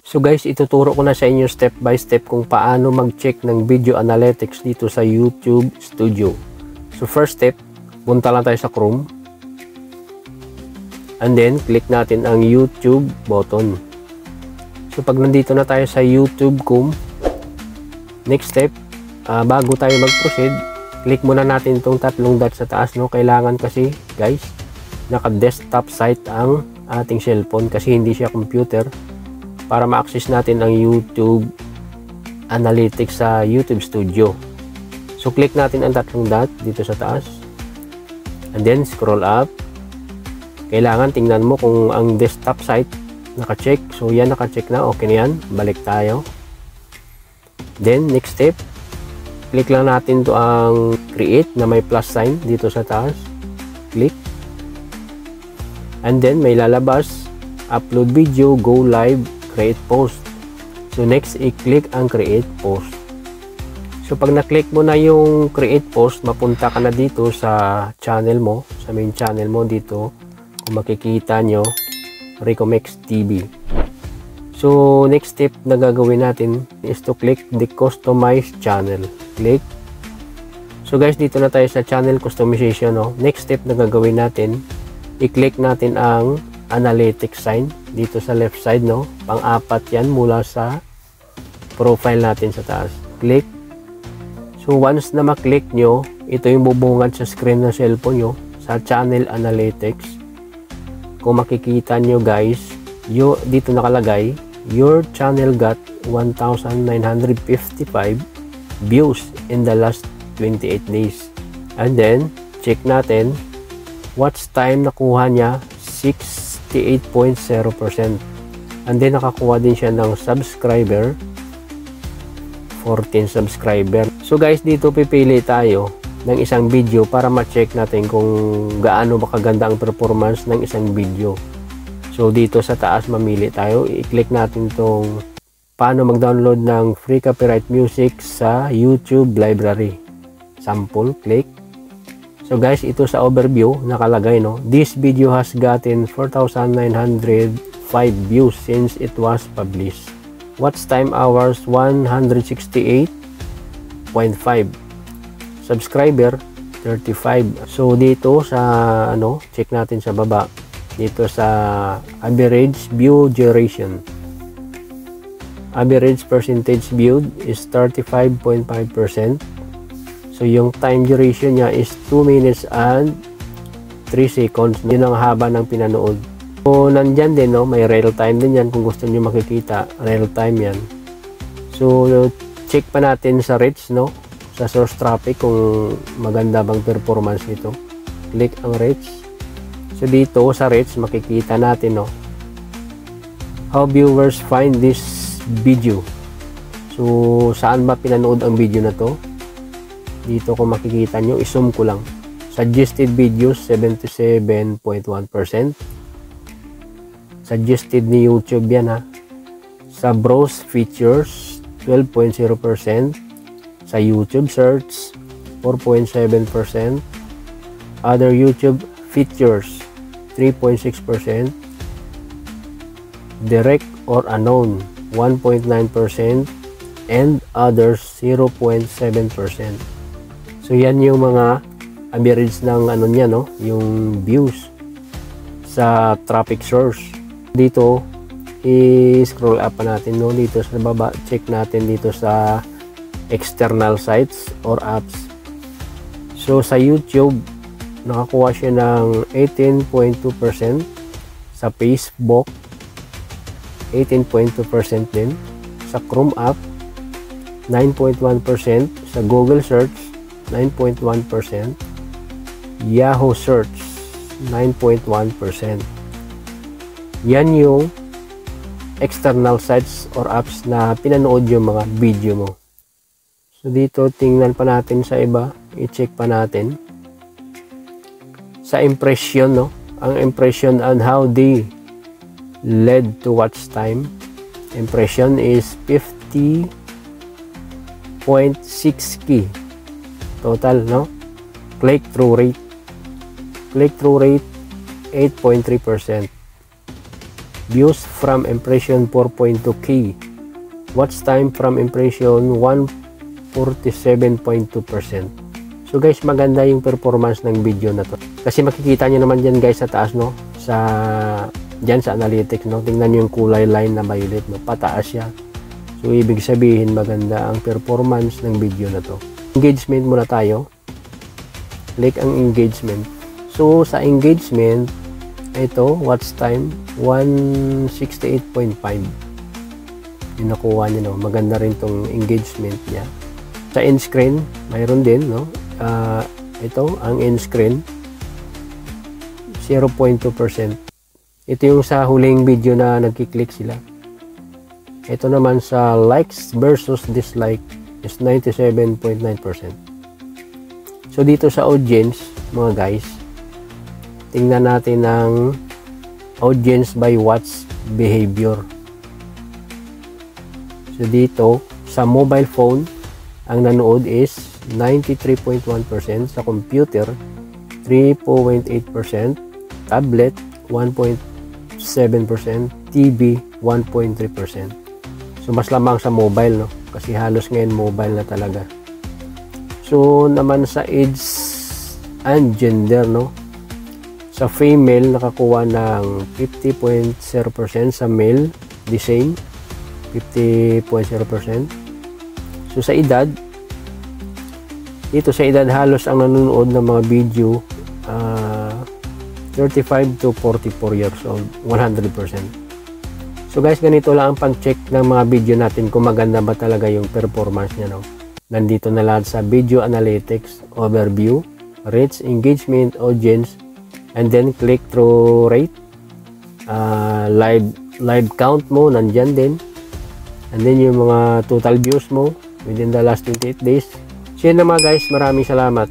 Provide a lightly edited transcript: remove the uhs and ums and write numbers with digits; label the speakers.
Speaker 1: So guys, ituturo ko na sa inyo step by step kung paano mag-check ng video analytics dito sa YouTube Studio. So first step, punta lang tayo sa Chrome. And then, click natin ang YouTube button. So pag nandito na tayo sa YouTube.com, next step, bago tayo mag-proceed, click muna natin itong tatlong dots sa taas. No? Kailangan kasi guys, naka-desktop site ang ating cellphone kasi hindi siya computer, para ma-access natin ang YouTube Analytics sa YouTube Studio. So click natin ang tatlong dot dito sa taas and then scroll up. Kailangan tingnan mo kung ang desktop site naka-check. So yan, naka-check na, okay na yan. Balik tayo. Then next step, click lang natin to ang create na may plus sign dito sa taas. Click and then may lalabas upload video, go live, create post. So next, i-click ang create post. So pag na-click mo na yung create post, mapunta ka na dito sa channel mo, sa main channel mo dito. Kung makikita nyo, Recomex TV. So next step na gagawin natin is to click the customize channel. Click. So guys, dito na tayo sa channel customization. No? Next step na gagawin natin, i-click natin ang analytics sign dito sa left side, no? Pang-apat yan mula sa profile natin sa taas. Click. So once na maklik nyo, ito yung bubungad sa screen ng cellphone nyo sa channel analytics. Kung makikita nyo guys, dito nakalagay, your channel got 1,955 views in the last 28 days. And then check natin, watch time nakuha niya 68.0%. And then nakakuha din siya ng subscriber, 14 subscriber. So guys, dito pipili tayo ng isang video para ma-check natin kung gaano ba kaganda ang performance ng isang video. So dito sa taas mamili tayo, i-click natin tong paano mag-download ng free copyright music sa YouTube library. Sample, click. So guys, ito sa overview nakalagay, no, this video has gotten 4,905 views since it was published. Watch time hours 168.5. Subscriber 35. So dito sa check natin sa baba, dito sa average view duration. Average percentage viewed is 35.5%. So yung time duration niya is 2 minutes and 3 seconds. Yun ang haba ng pinanood. So nandyan din, no, may real time din yan kung gusto niyo makikita. Real time yan. So check pa natin sa reach, no, sa source traffic kung maganda bang performance nito. Click ang reach. So dito sa reach makikita natin, no, how viewers find this video. So saan ba pinanood ang video na to? Dito kung makikita nyo, i-zoom ko lang. Suggested videos 77.1%. Suggested ni YouTube yan, ha. Sa browse features 12.0%. Sa YouTube search 4.7%. Other YouTube features 3.6%. Direct or unknown 1.9%. And others 0.7%. So yan yung mga average ng niya, no, yung views sa traffic source. Dito i-scroll up pa natin, no, dito sa baba, check natin dito sa external sites or apps. So sa YouTube nakakuha siya ng 18.2%, sa Facebook 18.2% din, sa Chrome app 9.1%, sa Google search 9.1%, Yahoo search 9.1%. Yan yung external sites or apps na pinanood yung mga video mo. So dito tingnan pa natin sa iba, i-check pa natin sa impression, no, ang impression and how they led to watch time. Impression is 50.6k total, no. Click-through rate 8.3%. Views from impression 4.2k. Watch time from impression 147.2%. So guys, maganda yung performance ng video na to. Kasi makikita nyo naman dyan guys sa taas, no? Dyan sa analytics, no? Tingnan nyo yung kulay line na violet, no? Pataas siya. So ibig sabihin maganda ang performance ng video na to. Engagement muna tayo. Click ang engagement. So sa engagement, ito, watch time 168.5. Yung nakuha nyo, no? Maganda rin tong engagement niya. Sa end screen, mayroon din, no? Ito, ang end screen 0.2%. Ito yung sa huling video na nagkiklik sila. Ito naman sa likes versus dislike is 97.9%. So dito sa audience, mga guys, tingnan natin ang audience by watch behavior. So dito, sa mobile phone, ang nanood is 93.1%, sa computer 3.8%, tablet 1.7%, TV 1.3%. So mas lamang sa mobile, no? Kasi halos ngayon mobile na talaga. So naman sa age and gender, no? Sa female nakakuha ng 50.0%, sa male the same 50.0%. So sa edad, dito sa edad halos ang nanonood ng mga video 35 to 44 years old, 100%. So guys, ganito lang ang pag-check ng mga video natin kung maganda ba talaga yung performance niya, no? Nandito na lahat sa video analytics, overview, reach, engagement, audience, and then click through rate, live count mo nandyan din, and then yung mga total views mo within the last 28 days. So yun na mga guys, maraming salamat.